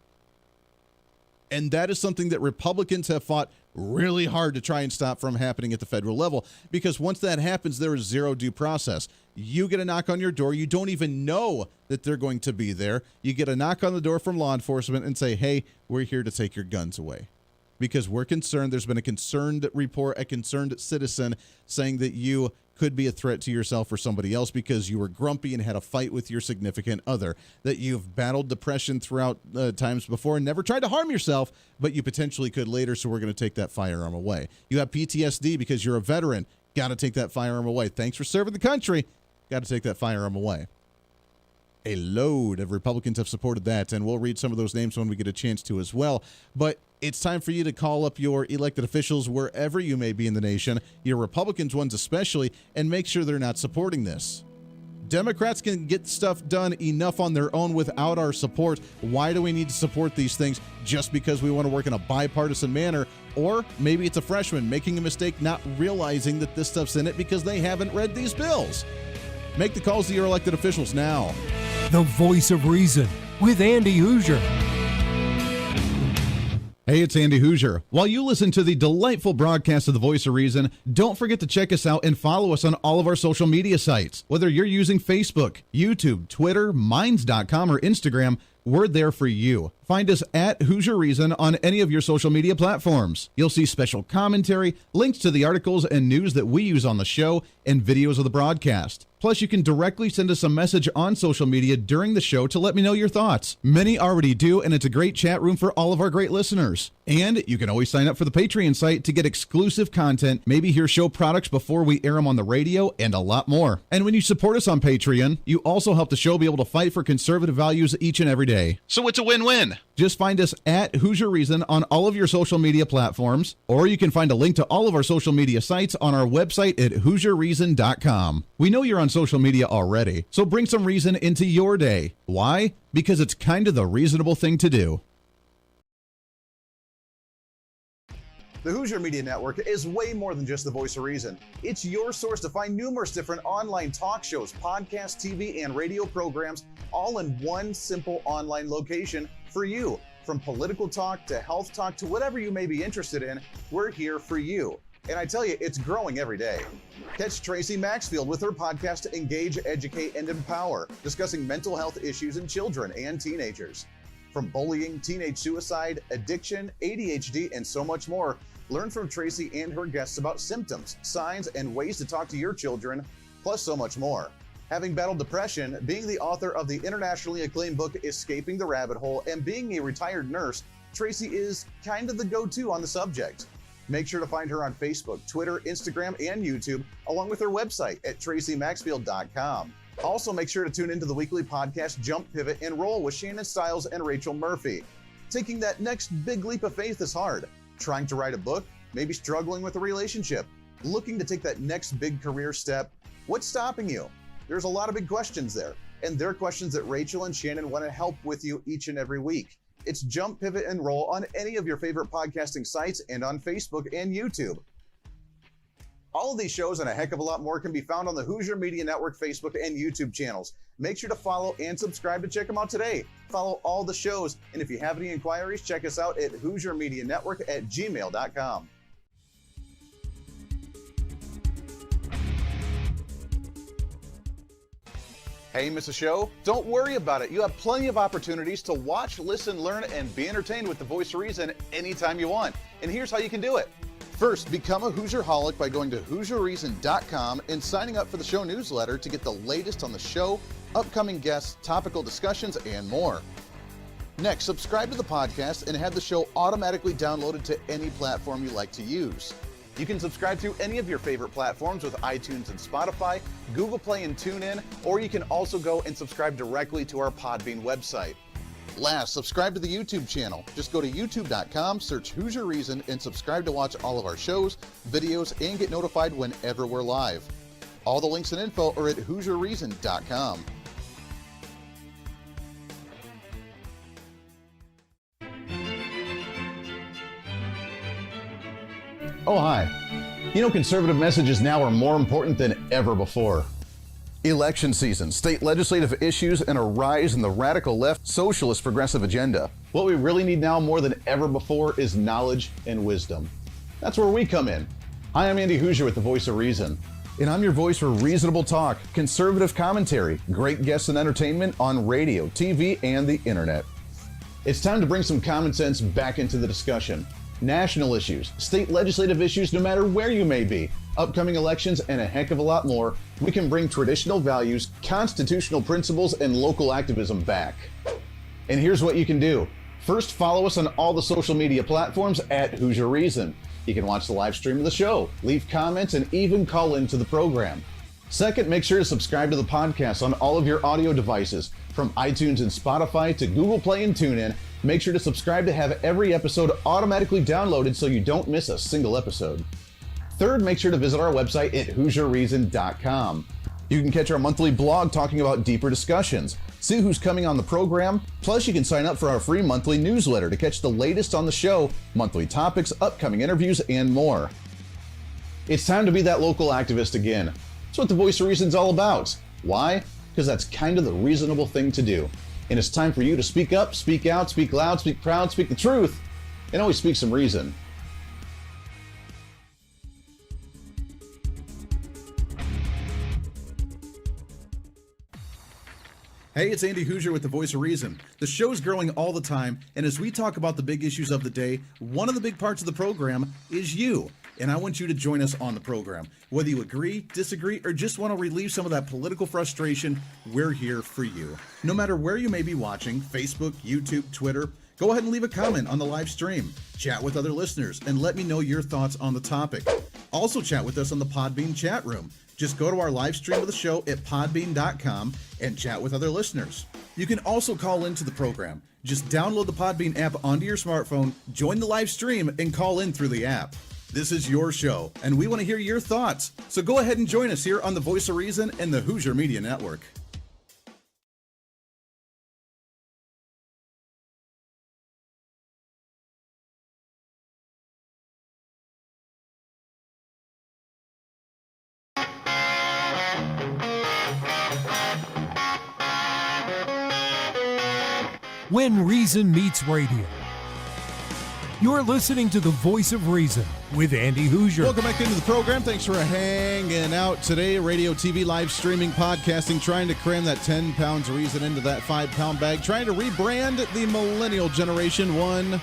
And that is something that Republicans have fought really hard to try and stop from happening at the federal level, because once that happens, there is zero due process. You get a knock on your door. You don't even know that they're going to be there. You get a knock on the door from law enforcement and say, hey, we're here to take your guns away. Because we're concerned. There's been a concerned report, a concerned citizen saying that you could be a threat to yourself or somebody else because you were grumpy and had a fight with your significant other, that you've battled depression throughout times before and never tried to harm yourself, but you potentially could later, so we're going to take that firearm away. You have PTSD because you're a veteran. Got to take that firearm away. Thanks for serving the country. Got to take that firearm away. A load of Republicans have supported that, and we'll read some of those names when we get a chance to as well. But it's time for you to call up your elected officials wherever you may be in the nation, your Republicans ones especially, and make sure they're not supporting this. Democrats can get stuff done enough on their own without our support. Why do we need to support these things just because we want to work in a bipartisan manner? Or maybe it's a freshman making a mistake, not realizing that this stuff's in it because they haven't read these bills. Make the calls to your elected officials now. The Voice of Reason with Andy Hooser. Hey, it's Andy Hooser. While you listen to the delightful broadcast of The Voice of Reason, don't forget to check us out and follow us on all of our social media sites. Whether you're using Facebook, YouTube, Twitter, Minds.com, or Instagram, we're there for you. Find us at Hooser Reason on any of your social media platforms. You'll see special commentary, links to the articles and news that we use on the show, and videos of the broadcast. Plus, you can directly send us a message on social media during the show to let me know your thoughts. Many already do, and it's a great chat room for all of our great listeners. And you can always sign up for the Patreon site to get exclusive content, maybe hear show products before we air them on the radio, and a lot more. And when you support us on Patreon, you also help the show be able to fight for conservative values each and every day. So it's a win-win. Just find us at Hooser Reason on all of your social media platforms, or you can find a link to all of our social media sites on our website at HooserReason.com. We know you're on social media already, so bring some reason into your day. Why? Because it's kind of the reasonable thing to do. The Hooser Media Network is way more than just the voice of reason. It's your source to find numerous different online talk shows, podcasts, TV, and radio programs, all in one simple online location for you. From political talk to health talk to whatever you may be interested in, we're here for you. And I tell you, it's growing every day. Catch Tracy Maxfield with her podcast Engage, Educate, and Empower, discussing mental health issues in children and teenagers. From bullying, teenage suicide, addiction, ADHD, and so much more, learn from Tracy and her guests about symptoms, signs, and ways to talk to your children, plus so much more. Having battled depression, being the author of the internationally acclaimed book Escaping the Rabbit Hole, and being a retired nurse, Tracy is kind of the go-to on the subject. Make sure to find her on Facebook, Twitter, Instagram, and YouTube, along with her website at tracymaxfield.com. Also, make sure to tune into the weekly podcast Jump, Pivot, and Roll with Shannon Stiles and Rachel Murphy. Taking that next big leap of faith is hard. Trying to write a book, maybe struggling with a relationship, looking to take that next big career step. What's stopping you? There's a lot of big questions there, and they're questions that Rachel and Shannon want to help with you each and every week. It's Jump, Pivot, and Roll on any of your favorite podcasting sites and on Facebook and YouTube. All of these shows and a heck of a lot more can be found on the Hooser Media Network Facebook and YouTube channels. Make sure to follow and subscribe to check them out today. Follow all the shows, and if you have any inquiries, check us out at HooserMediaNetwork@gmail.com. Hey, miss a show? Don't worry about it. You have plenty of opportunities to watch, listen, learn, and be entertained with the Voice of Reason anytime you want. And here's how you can do it. First, become a Hooserholic by going to HooserReason.com and signing up for the show newsletter to get the latest on the show, upcoming guests, topical discussions, and more. Next, subscribe to the podcast and have the show automatically downloaded to any platform you like to use. You can subscribe through any of your favorite platforms with iTunes and Spotify, Google Play and TuneIn, or you can also go and subscribe directly to our Podbean website. Last, subscribe to the YouTube channel. Just go to youtube.com, search Hooser Reason, and subscribe to watch all of our shows, videos, and get notified whenever we're live. All the links and info are at HooserReason.com. Oh, hi. You know, conservative messages now are more important than ever before. Election season, state legislative issues, and a rise in the radical left socialist progressive agenda. What we really need now more than ever before is knowledge and wisdom. That's where we come in. Hi, I'm Andy Hooser with the Voice of Reason. And I'm your voice for reasonable talk, conservative commentary, great guests and entertainment on radio, TV, and the internet. It's time to bring some common sense back into the discussion. National issues, state legislative issues, no matter where you may be, upcoming elections, and a heck of a lot more, we can bring traditional values, constitutional principles, and local activism back. And here's what you can do. First, follow us on all the social media platforms at Hooser Reason. You can watch the live stream of the show, leave comments, and even call into the program. Second, make sure to subscribe to the podcast on all of your audio devices, from iTunes and Spotify to Google Play and TuneIn. Make sure to subscribe to have every episode automatically downloaded so you don't miss a single episode. Third, make sure to visit our website at HooserReason.com. You can catch our monthly blog talking about deeper discussions, see who's coming on the program, plus you can sign up for our free monthly newsletter to catch the latest on the show, monthly topics, upcoming interviews, and more. It's time to be that local activist again. That's what the Voice of Reason's all about. Why? Because that's kind of the reasonable thing to do. And it's time for you to speak up, speak out, speak loud, speak proud, speak the truth, and always speak some reason. Hey, it's Andy Hooser with the Voice of Reason. The show's growing all the time, and as we talk about the big issues of the day, one of the big parts of the program is you. And I want you to join us on the program. Whether you agree, disagree, or just want to relieve some of that political frustration, we're here for you. No matter where you may be watching, Facebook, YouTube, Twitter, go ahead and leave a comment on the live stream. Chat with other listeners and let me know your thoughts on the topic. Also chat with us on the Podbean chat room. Just go to our live stream of the show at podbean.com and chat with other listeners. You can also call into the program. Just download the Podbean app onto your smartphone, join the live stream, and call in through the app. This is your show, and we want to hear your thoughts. So go ahead and join us here on the Voice of Reason and the Hooser Media Network. when reason meets radio. You're listening to the Voice of Reason with Andy Hooser. Welcome back into the program. Thanks for hanging out today. Radio, TV, live streaming, podcasting, trying to cram that 10 pounds of reason into that 5-pound bag, trying to rebrand the millennial generation one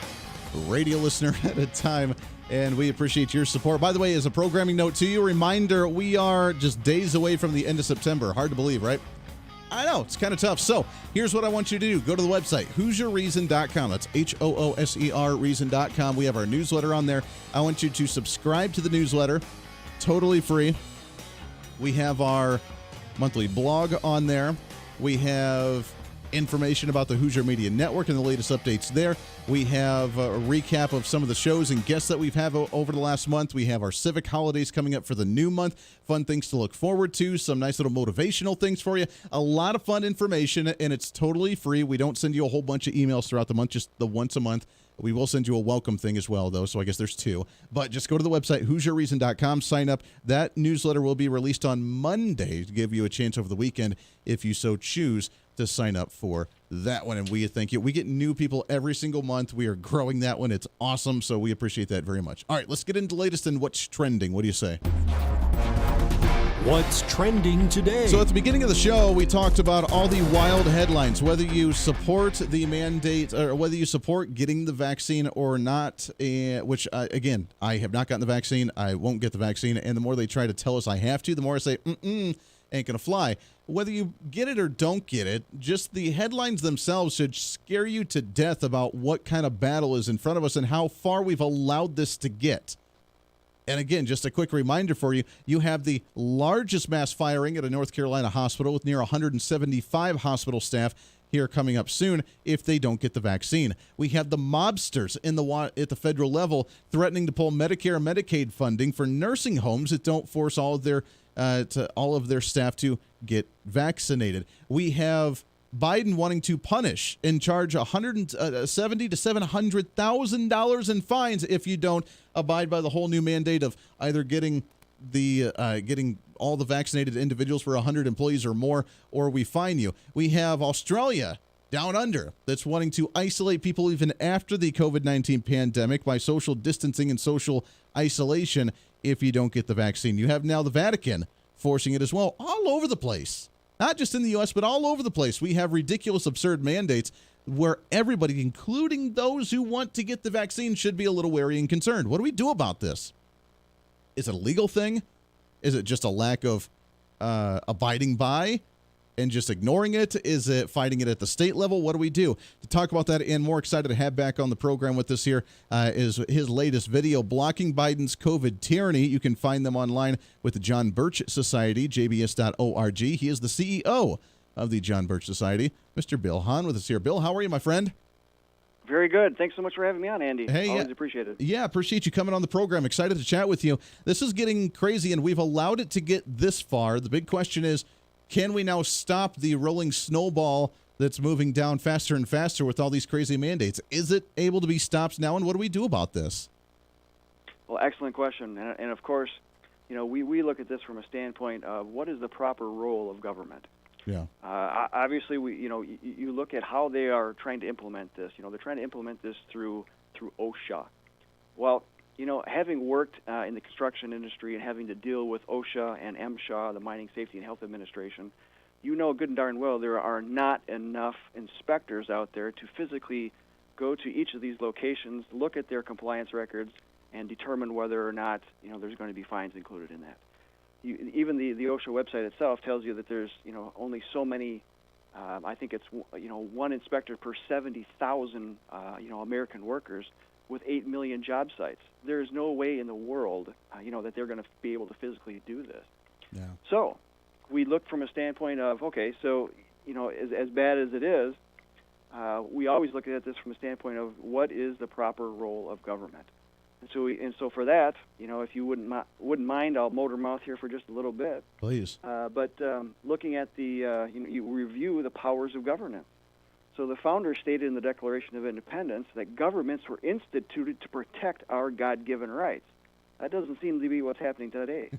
radio listener at a time. And we appreciate your support. By the way, as a programming note to you, reminder, we are just days away from the end of September. Hard to believe, right? I know, it's kind of tough. So here's what I want you to do. Go to the website, HooserReason.com. That's HOOSER Reason.com. We have our newsletter on there. I want you to subscribe to the newsletter. Totally free. We have our monthly blog on there. We have information about the Hooser Media Network and the latest updates there. We have a recap of some of the shows and guests that we've had over the last month. We have our civic holidays coming up for the new month. Fun things to look forward to. Some nice little motivational things for you. A lot of fun information, and it's totally free. We don't send you a whole bunch of emails throughout the month, just the once a month. We will send you a welcome thing as well, though, so I guess there's two. But just go to the website, HooserReason.com, sign up. That newsletter will be released on Monday to give you a chance over the weekend, if you so choose, to sign up for that one. And we thank you. We get new people every single month. We are growing that one. It's awesome, so we appreciate that very much. All right, let's get into the latest and what's trending. What do you say? What's trending today? So at the beginning of the show, we talked about all the wild headlines, whether you support the mandate or whether you support getting the vaccine or not, which, again, I have not gotten the vaccine. I won't get the vaccine. And the more they try to tell us I have to, the more I say, ain't going to fly. Whether you get it or don't get it, just the headlines themselves should scare you to death about what kind of battle is in front of us and how far we've allowed this to get. And again, just a quick reminder for you, you have the largest mass firing at a North Carolina hospital with near 175 hospital staff here coming up soon if they don't get the vaccine. We have the mobsters at the federal level threatening to pull Medicare and Medicaid funding for nursing homes that don't force all of their staff to get vaccinated. We have Biden wanting to punish and charge $170,000 to $700,000 in fines if you don't abide by the whole new mandate of either getting all the vaccinated individuals for 100 employees or more, or we fine you. We have Australia down under that's wanting to isolate people even after the COVID-19 pandemic by social distancing and social isolation if you don't get the vaccine. You have now the Vatican forcing it as well, all over the place. Not just in the U.S., but all over the place. We have ridiculous, absurd mandates where everybody, including those who want to get the vaccine, should be a little wary and concerned. What do we do about this? Is it a legal thing? Is it just a lack of abiding by and just ignoring it? Is it fighting it at the state level? What do we do? To talk about that and more, excited to have back on the program with us here is his latest video, Blocking Biden's COVID Tyranny. You can find them online with the John Birch Society, jbs.org. He is the CEO of the John Birch Society. Mr. Bill Hahn with us here. Bill, how are you, my friend? Very good. Thanks so much for having me on, Andy. Hey, always appreciate it. Yeah, appreciate you coming on the program. Excited to chat with you. This is getting crazy, and we've allowed it to get this far. The big question is, can we now stop the rolling snowball that's moving down faster and faster with all these crazy mandates? Is it able to be stopped now, and what do we do about this? Well, excellent question. And of course, we look at this from a standpoint of what is the proper role of government. Yeah. Obviously, you look at how they are trying to implement this. They're trying to implement this through OSHA. Well, having worked in the construction industry and having to deal with OSHA and MSHA, the Mining Safety and Health Administration, good and darn well there are not enough inspectors out there to physically go to each of these locations, look at their compliance records, and determine whether or not there's going to be fines included in that. Even the OSHA website itself tells you that there's only so many. I think it's one inspector per 70,000 American workers with 8 million job sites. There's no way in the world that they're going to be able to physically do this. Yeah. So we look from a standpoint of as bad as it is, we always look at this from a standpoint of what is the proper role of government. And so for that, if you wouldn't mind, I'll motor mouth here for just a little bit. Please. But looking at you review the powers of governance. So the founders stated in the Declaration of Independence that governments were instituted to protect our God-given rights. That doesn't seem to be what's happening today.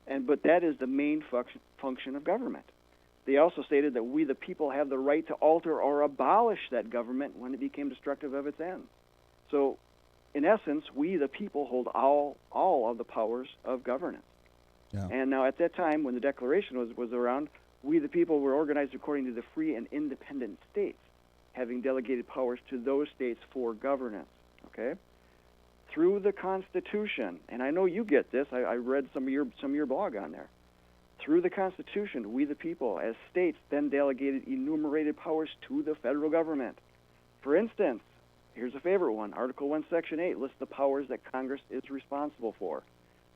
But that is the main function of government. They also stated that we, the people, have the right to alter or abolish that government when it became destructive of its end. So, in essence, we, the people, hold all of the powers of governance. Yeah. And now, at that time, when the Declaration was around, we, the people, were organized according to the free and independent states, having delegated powers to those states for governance. Okay, through the Constitution, and I know you get this. I read some of your blog on there. Through the Constitution, we, the people, as states, then delegated enumerated powers to the federal government. For instance, here's a favorite one. Article 1, Section 8 lists the powers that Congress is responsible for.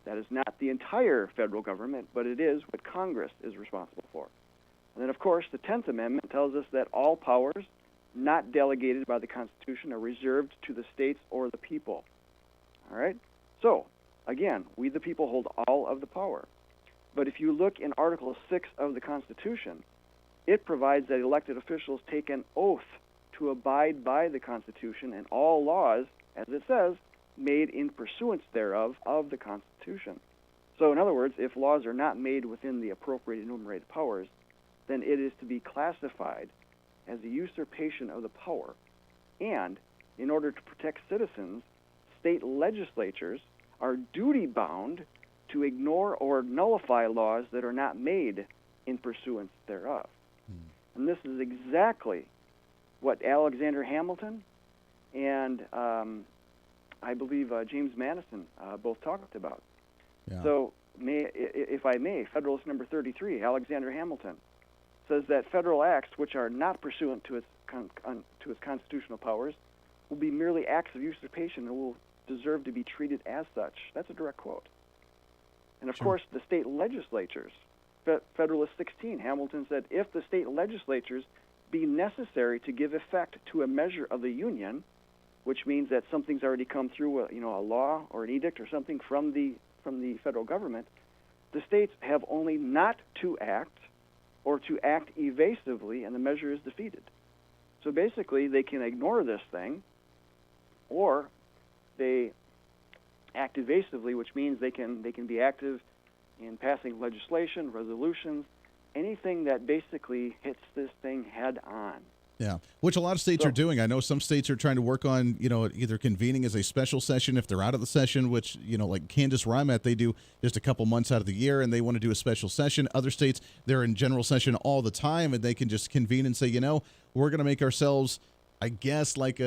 That is not the entire federal government, but it is what Congress is responsible for. And then, of course, the 10th Amendment tells us that all powers not delegated by the Constitution are reserved to the states or the people. All right? So, again, we, the people, hold all of the power. But if you look in Article 6 of the Constitution, it provides that elected officials take an oath to abide by the Constitution and all laws, as it says, made in pursuance thereof of the Constitution. So, in other words, if laws are not made within the appropriate enumerated powers, then it is to be classified as a usurpation of the power. And in order to protect citizens, state legislatures are duty-bound to ignore or nullify laws that are not made in pursuance thereof. And this is exactly what Alexander Hamilton and I believe James Madison both talked about. Yeah. So, if I may, Federalist number 33, Alexander Hamilton, says that federal acts which are not pursuant to its constitutional powers will be merely acts of usurpation and will deserve to be treated as such. That's a direct quote. And of course, the state legislatures, Federalist 16, Hamilton said, if the state legislatures be necessary to give effect to a measure of the Union, which means that something's already come through, a law or an edict or something from the federal government, the states have only not to act or to act evasively, and the measure is defeated. So basically, they can ignore this thing, or they act evasively, which means they can be active in passing legislation, resolutions, anything that basically hits this thing head on. Yeah, which a lot of states are doing. I know some states are trying to work on, either convening as a special session if they're out of the session, which, like Kansas, where I'm at, they do just a couple months out of the year, and they want to do a special session. Other states, they're in general session all the time, and they can just convene and say, we're going to make ourselves, I guess, like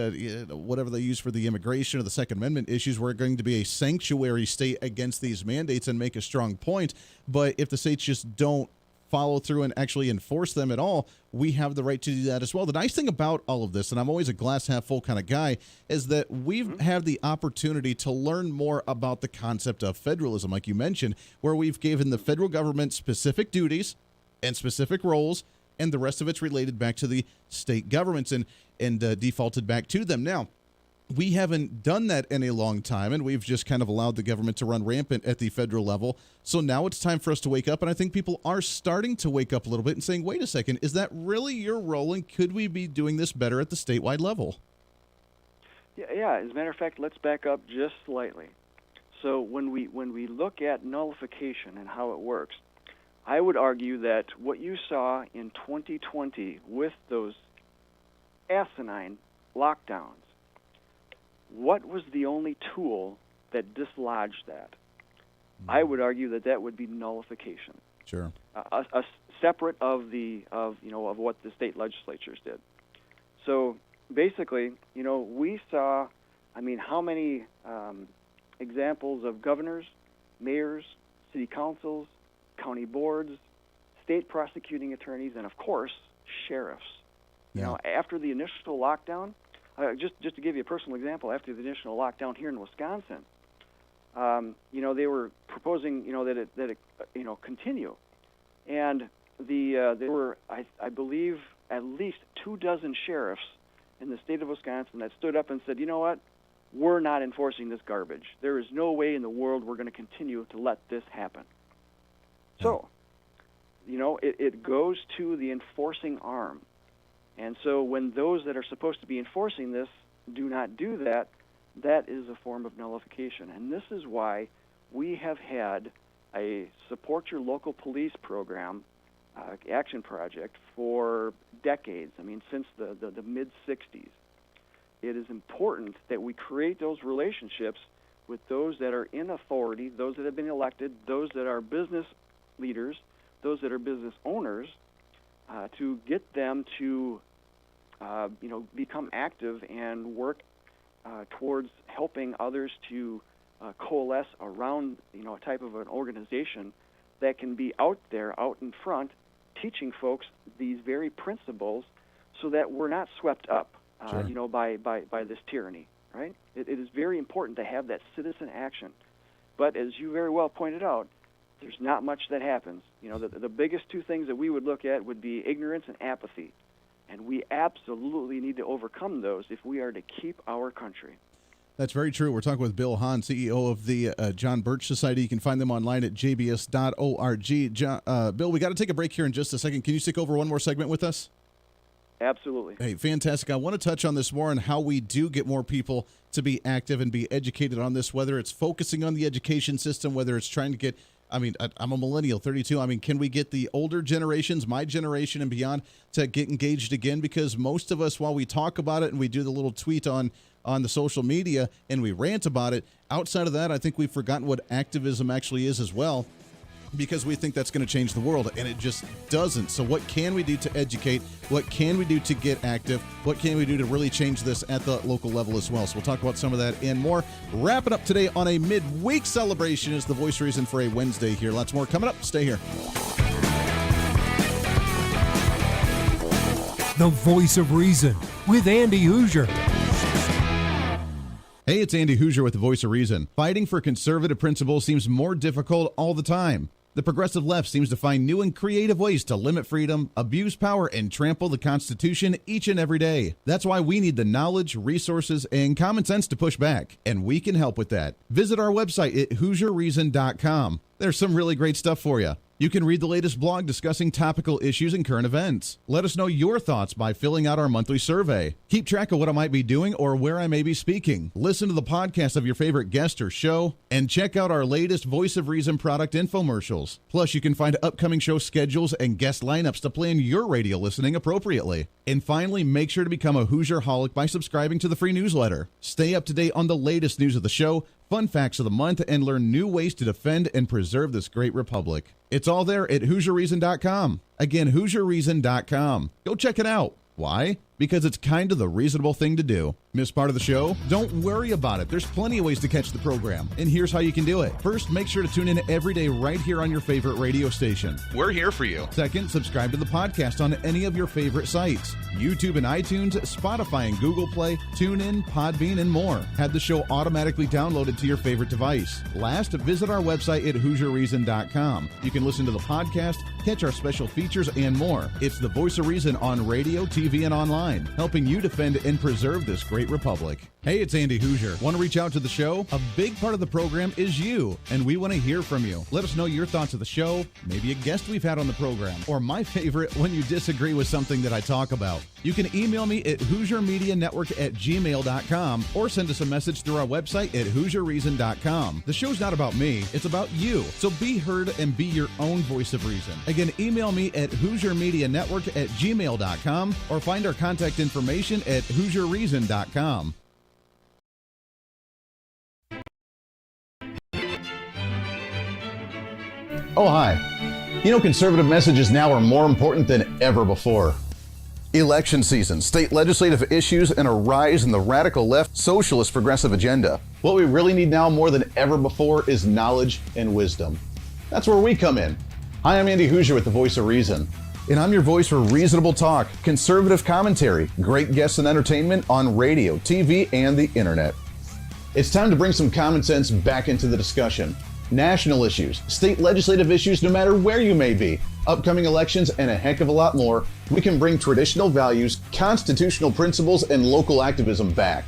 whatever they use for the immigration or the Second Amendment issues, we're going to be a sanctuary state against these mandates and make a strong point. But if the states just don't follow through and actually enforce them at all, we have the right to do that as well. The nice thing about all of this, and I'm always a glass half full kind of guy, is that we've had the opportunity to learn more about the concept of federalism, like you mentioned, where we've given the federal government specific duties and specific roles, and the rest of it's related back to the state governments and defaulted back to them. Now, we haven't done that in a long time, and we've just kind of allowed the government to run rampant at the federal level. So now it's time for us to wake up, and I think people are starting to wake up a little bit and saying, wait a second, is that really your role, and could we be doing this better at the statewide level? Yeah. As a matter of fact, let's back up just slightly. So when we look at nullification and how it works, I would argue that what you saw in 2020 with those asinine lockdowns, what was the only tool that dislodged that? I would argue that would be nullification. Sure. A separate of what the state legislatures did. So basically, we saw, how many examples of governors, mayors, city councils, county boards, state prosecuting attorneys, and of course, sheriffs. Yeah. After the initial lockdown, just to give you a personal example, after the initial lockdown here in Wisconsin, they were proposing, that it continue, and there were, I believe, at least 24 sheriffs in the state of Wisconsin that stood up and said, what, we're not enforcing this garbage. There is no way in the world we're going to continue to let this happen. So, it goes to the enforcing arm. And so when those that are supposed to be enforcing this do not do that, that is a form of nullification. And this is why we have had a support your local police program action project for decades. I mean, since the mid-'60s. It is important that we create those relationships with those that are in authority, those that have been elected, those that are business leaders, those that are business owners, to get them to, become active and work towards helping others to coalesce around, a type of an organization that can be out there, out in front, teaching folks these very principles so that we're not swept up, Sure. by this tyranny, right? It is very important to have that citizen action. But as you very well pointed out, there's not much that happens. The biggest two things that we would look at would be ignorance and apathy. And we absolutely need to overcome those if we are to keep our country. That's very true. We're talking with Bill HAHN, CEO of the John Birch Society. You can find them online at jbs.org. Bill, we got to take a break here in just a second. Can you stick over one more segment with us? Absolutely. Hey, fantastic. I want to touch on this more and how we do get more people to be active and be educated on this, whether it's focusing on the education system, whether it's trying to get, I'm a millennial, 32. Can we get the older generations, my generation and beyond, to get engaged again? Because most of us, while we talk about it and we do the little tweet on the social media and we rant about it, outside of that, I think we've forgotten what activism actually is as well, because we think that's going to change the world, and it just doesn't. So what can we do to educate? What can we do to get active? What can we do to really change this at the local level as well? So we'll talk about some of that and more. Wrap it up today on a midweek celebration is the Voice Reason for a Wednesday here. Lots more coming up. Stay here. The Voice of Reason with Andy Hooser. Hey, it's Andy Hooser with the Voice of Reason. Fighting for conservative principles seems more difficult all the time. The progressive left seems to find new and creative ways to limit freedom, abuse power, and trample the Constitution each and every day. That's why we need the knowledge, resources, and common sense to push back, and we can help with that. Visit our website at HooserReason.com. There's some really great stuff for you. You can read the latest blog discussing topical issues and current events. Let us know your thoughts by filling out our monthly survey. Keep track of what I might be doing or where I may be speaking. Listen to the podcast of your favorite guest or show, and check out our latest Voice of Reason product infomercials. Plus, you can find upcoming show schedules and guest lineups to plan your radio listening appropriately. And finally, make sure to become a Hoosier-holic by subscribing to the free newsletter. Stay up to date on the latest news of the show, fun facts of the month, and learn new ways to defend and preserve this great republic. It's all there at HooserReason.com. Again, HooserReason.com. Go check it out. Why? Because it's kind of the reasonable thing to do. Miss part of the show? Don't worry about it. There's plenty of ways to catch the program, and here's how you can do it. First, make sure to tune in every day right here on your favorite radio station. We're here for you. Second, subscribe to the podcast on any of your favorite sites. YouTube and iTunes, Spotify and Google Play, TuneIn, Podbean, and more. Have the show automatically downloaded to your favorite device. Last, visit our website at HooserReason.com. You can listen to the podcast, catch our special features, and more. It's the Voice of Reason on radio, TV, and online, helping you defend and preserve this great republic. Hey, it's Andy Hooser. Want to reach out to the show? A big part of the program is you, and we want to hear from you. Let us know your thoughts of the show, maybe a guest we've had on the program, or my favorite, when you disagree with something that I talk about. You can email me at HooserMediaNetwork@gmail.com or send us a message through our website at HooserReason.com. The show's not about me, it's about you. So be heard and be your own voice of reason. Again, email me at HooserMediaNetwork@gmail.com or find our contact information at HooserReason.com. Oh, hi. Conservative messages now are more important than ever before. Election season, state legislative issues, and a rise in the radical left socialist progressive agenda. What we really need now more than ever before is knowledge and wisdom. That's where we come in. Hi, I'm Andy Hooser with the Voice of Reason. And I'm your voice for reasonable talk, conservative commentary, great guests and entertainment on radio, TV, and the internet. It's time to bring some common sense back into the discussion. National issues, state legislative issues, no matter where you may be, upcoming elections, and a heck of a lot more, we can bring traditional values, constitutional principles, and local activism back.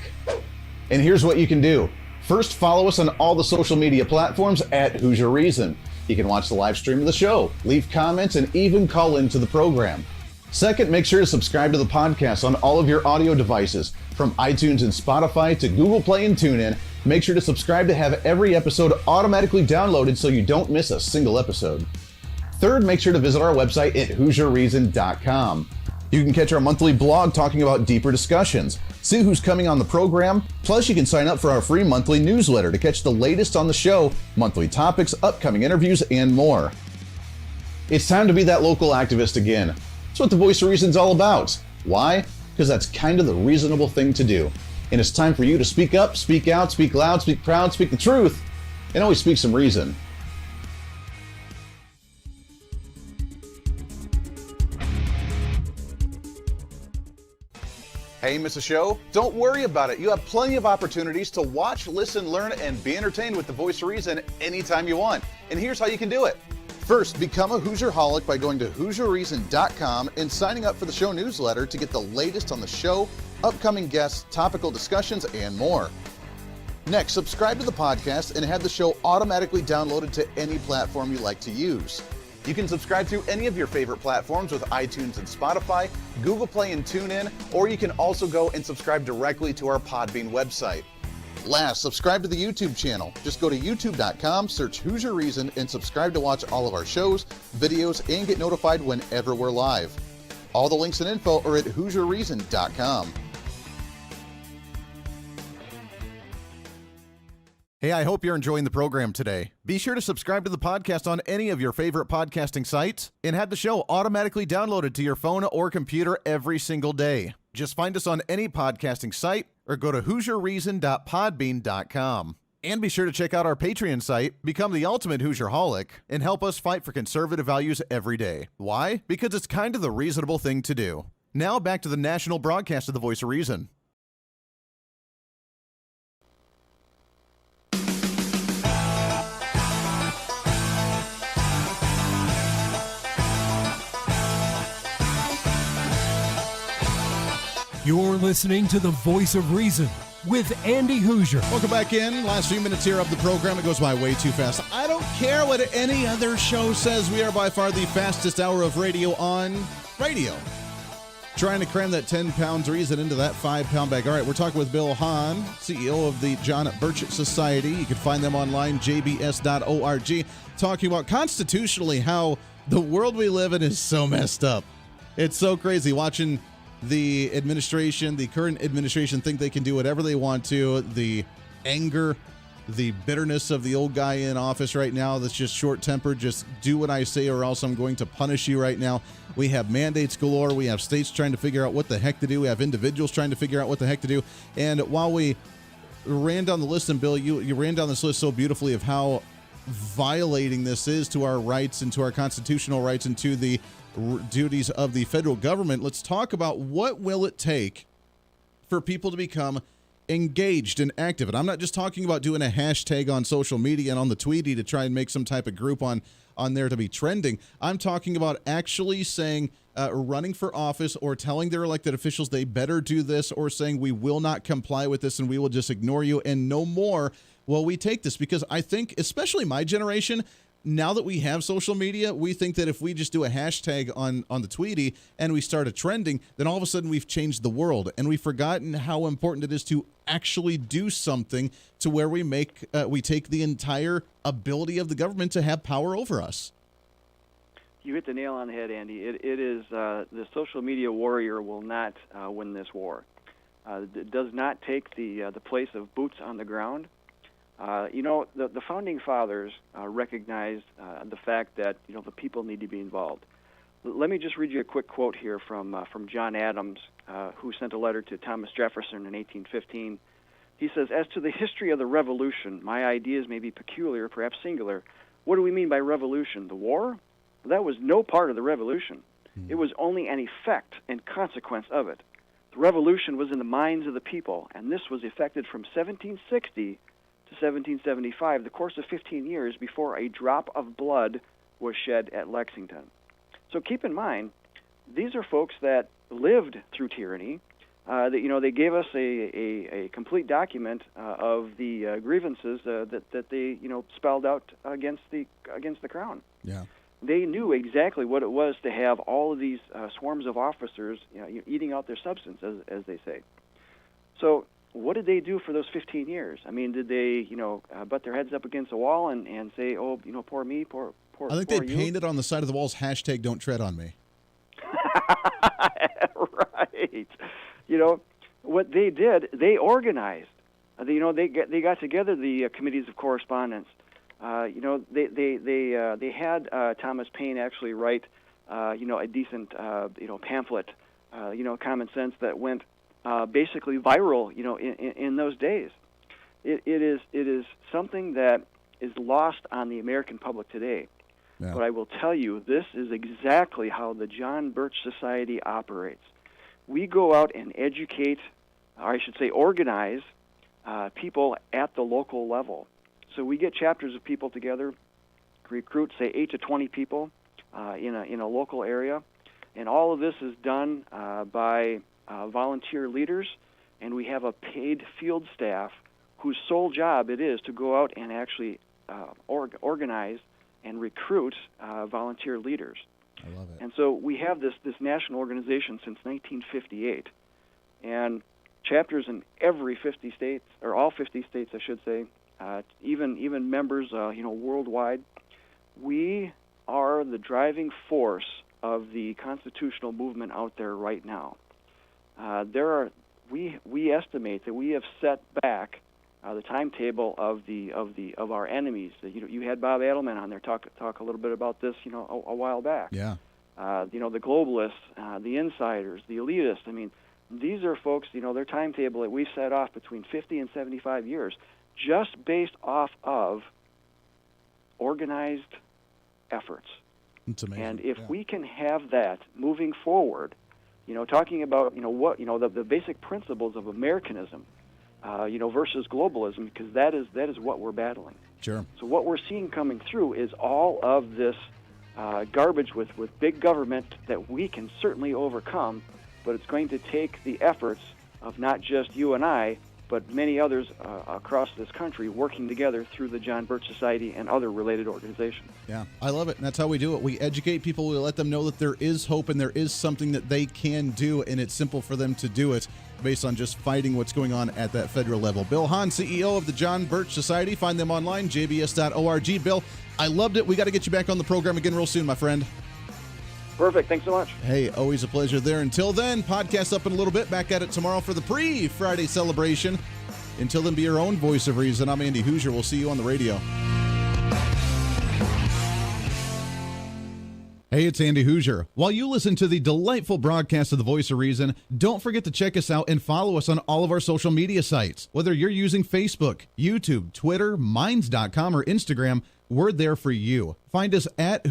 And here's what you can do. First, follow us on all the social media platforms at Hooser Reason. You can watch the live stream of the show, leave comments, and even call into the program. Second, make sure to subscribe to the podcast on all of your audio devices, from iTunes and Spotify to Google Play and TuneIn. Make sure to subscribe to have every episode automatically downloaded so you don't miss a single episode. Third, make sure to visit our website at HooserReason.com. You can catch our monthly blog talking about deeper discussions, see who's coming on the program, plus you can sign up for our free monthly newsletter to catch the latest on the show, monthly topics, upcoming interviews, and more. It's time to be that local activist again. That's what the Voice of Reason's all about. Why? Because that's kind of the reasonable thing to do. And it's time for you to speak up, speak out, speak loud, speak proud, speak the truth, and always speak some reason. Hey, miss a show? Don't worry about it. You have plenty of opportunities to watch, listen, learn, and be entertained with the Voice of Reason anytime you want. And here's how you can do it. First, become a Hooserholic by going to HooserReason.com and signing up for the show newsletter to get the latest on the show, upcoming guests, topical discussions, and more. Next, subscribe to the podcast and have the show automatically downloaded to any platform you like to use. You can subscribe through any of your favorite platforms with iTunes and Spotify, Google Play and TuneIn, or you can also go and subscribe directly to our Podbean website. Last, subscribe to the YouTube channel. Just go to youtube.com, search Hoosier Reason, and subscribe to watch all of our shows, videos, and get notified whenever we're live. All the links and info are at HooserReason.com. Hey, I hope you're enjoying the program today. Be sure to subscribe to the podcast on any of your favorite podcasting sites and have the show automatically downloaded to your phone or computer every single day. Just find us on any podcasting site or go to HooserReason.podbean.com. And be sure to check out our Patreon site, become the ultimate Hooserholic, and help us fight for conservative values every day. Why? Because it's kind of the reasonable thing to do. Now back to the national broadcast of the Voice of Reason. You're listening to the Voice of Reason with Andy Hooser. Welcome back in. Last few minutes here of the program. It goes by way too fast. I don't care what any other show says. We are by far the fastest hour of radio on radio. Trying to cram that 10 pounds reason into that 5-pound bag. All right, we're talking with Bill HAHN, CEO of the John Birch Society. You can find them online, jbs.org, talking about constitutionally how the world we live in is so messed up. It's so crazy watching the administration, the current administration, think they can do whatever they want to. The anger, the bitterness of the old guy in office right now that's just short-tempered, just do what I say or else I'm going to punish you right now. We have mandates galore. We have states trying to figure out what the heck to do. We have individuals trying to figure out what the heck to do. And while we ran down the list, and Bill, you ran down this list so beautifully of how violating this is to our rights and to our constitutional rights and to the duties of the federal government, let's talk about what will it take for people to become engaged and active. And I'm not just talking about doing a hashtag on social media and on the Tweety to try and make some type of group on there to be trending. I'm talking about actually saying, running for office or telling their elected officials they better do this, or saying we will not comply with this and we will just ignore you and no more will we take this. Because I think, especially my generation, now that we have social media, we think that if we just do a hashtag on the Tweety and we start a trending, then all of a sudden we've changed the world. And we've forgotten how important it is to actually do something to where we take the entire ability of the government to have power over us. You hit the nail on the head, Andy. It is the social media warrior will not win this war. It does not take the place of boots on the ground. The founding fathers recognized the fact that the people need to be involved. Let me just read you a quick quote here from John Adams, who sent a letter to Thomas Jefferson in 1815. He says, "As to the history of the Revolution, my ideas may be peculiar, perhaps singular. What do we mean by revolution? The war? That was no part of the Revolution. It was only an effect and consequence of it. The Revolution was in the minds of the people, and this was effected from 1760 to 1775, the course of 15 years before a drop of blood was shed at Lexington." So keep in mind, these are folks that lived through tyranny. They gave us a complete document of the grievances that they spelled out against the crown. Yeah. They knew exactly what it was to have all of these swarms of officers eating out their substance, as they say. So what did they do for those 15 years? I mean, did they, butt their heads up against a wall and say, "Oh, poor me, poor support. I think they for you. painted on the side of the walls hashtag Don't Tread on Me. Right. You know, what they did, they organized. They got together the committees of correspondence. They had Thomas Paine actually write, a decent, pamphlet, Common Sense, that went basically viral, in those days. It is something that is lost on the American public today. Yeah. But I will tell you, this is exactly how the John Birch Society operates. We go out and educate, or I should say organize, people at the local level. So we get chapters of people together, recruit, say, 8 to 20 people in a local area, and all of this is done by volunteer leaders, and we have a paid field staff whose sole job it is to go out and actually organize and recruit volunteer leaders. I love it. And so we have this national organization since 1958, and chapters in every 50 states, or all 50 states, I should say, even members, worldwide. We are the driving force of the constitutional movement out there right now. We estimate that we have set back the timetable of our enemies. You had Bob Adelman on there talk a little bit about this, a while back. Yeah. The globalists, the insiders, the elitists. I mean, these are folks. Their timetable that we set off between 50 and 75 years, just based off of organized efforts. It's amazing. And if we can have that moving forward, talking about the basic principles of Americanism, versus globalism, because that is what we're battling. Sure. So what we're seeing coming through is all of this garbage with big government that we can certainly overcome, but it's going to take the efforts of not just you and I, but many others across this country working together through the John Birch Society and other related organizations. Yeah, I love it. And that's how we do it. We educate people. We let them know that there is hope and there is something that they can do, and it's simple for them to do it based on just fighting what's going on at that federal level. Bill Hahn, CEO of the John Birch Society. Find them online, jbs.org. Bill, I loved it. We got to get you back on the program again real soon, my friend. Perfect. Thanks so much. Hey, always a pleasure there. Until then, podcast up in a little bit. Back at it tomorrow for the pre-Friday celebration. Until then, be your own voice of reason. I'm Andy Hooser. We'll see you on the radio. Hey, it's Andy Hooser. While you listen to the delightful broadcast of the Voice of Reason, don't forget to check us out and follow us on all of our social media sites. Whether you're using Facebook, YouTube, Twitter, Minds.com, or Instagram, we're there for you. Find us at